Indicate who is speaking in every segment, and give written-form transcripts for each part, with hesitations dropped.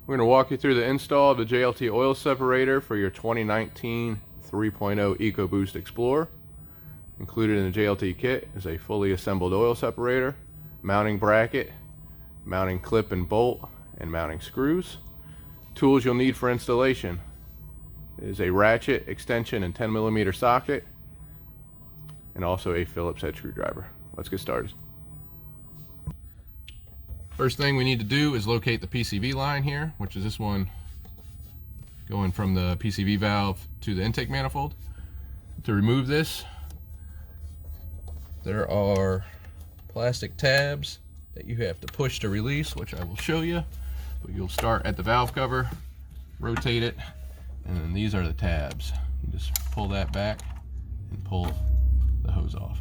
Speaker 1: We're going to walk you through the install of the JLT oil separator for your 2019 3.0 Ecoboost Explorer. Included in the JLT kit is a fully assembled oil separator, mounting bracket, mounting clip and bolt, and mounting screws. Tools you'll need for installation is a ratchet, extension, and 10mm socket, and also a Phillips head screwdriver. Let's get started. First thing we need to do is locate the PCV line here, which is this one going from the PCV valve to the intake manifold. To remove this, there are plastic tabs that you have to push to release, which I will show you. But you'll start at the valve cover, rotate it, and then these are the tabs. You just pull that back and pull the hose off.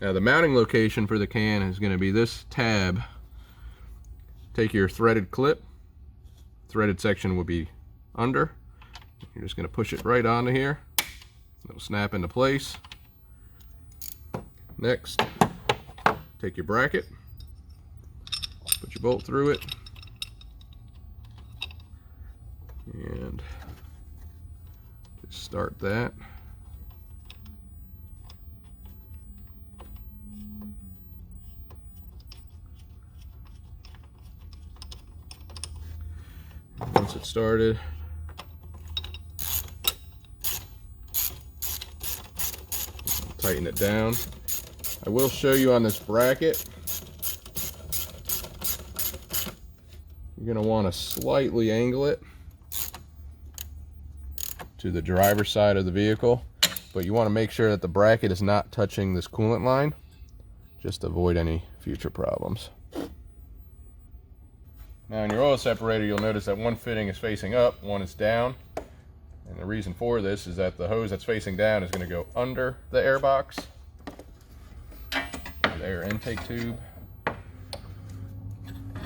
Speaker 1: Now the mounting location for the can is going to be this tab. Take your threaded clip. Threaded section will be under. You're just going to push it right onto here. It'll snap into place. Next, take your bracket, put your bolt through it, and just start that. Once it's started, tighten it down. I will show you on this bracket, you're going to want to slightly angle it to the driver's side of the vehicle, but you want to make sure that the bracket is not touching this coolant line, just to avoid any future problems. Now in your oil separator, you'll notice that one fitting is facing up, one is down. And the reason for this is that the hose that's facing down is going to go under the air box, the air intake tube. The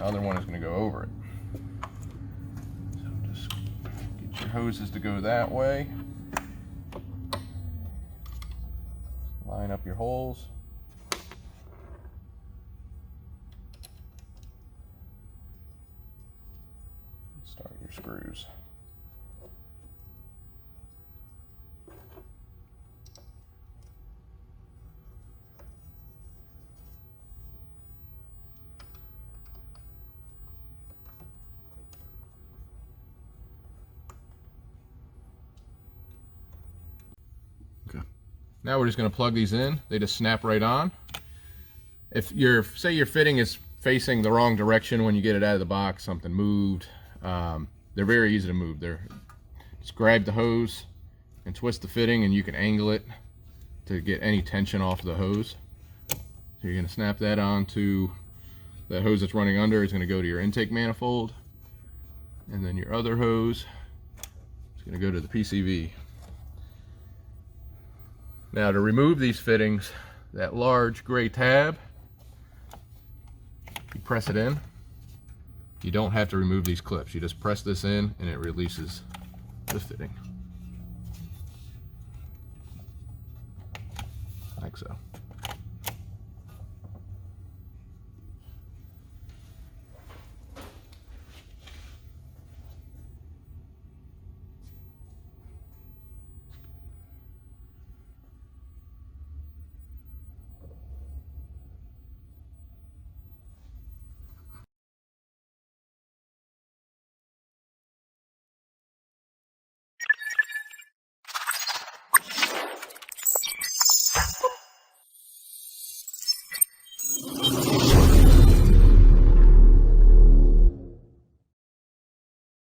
Speaker 1: other one is going to go over it. So just get your hoses to go that way. Line up your holes. Start your screws. Okay. Now we're just going to plug these in. They just snap right on. If say your fitting is facing the wrong direction when you get it out of the box, something moved, they're very easy to move. Just grab the hose and twist the fitting, and you can angle it to get any tension off the hose. So you're going to snap that onto the hose that's running under. Is going to go to your intake manifold, and then your other hose is going to go to the PCV. Now to remove these fittings, that large gray tab, you press it in. You don't have to remove these clips. You just press this in and it releases the fitting. Like so.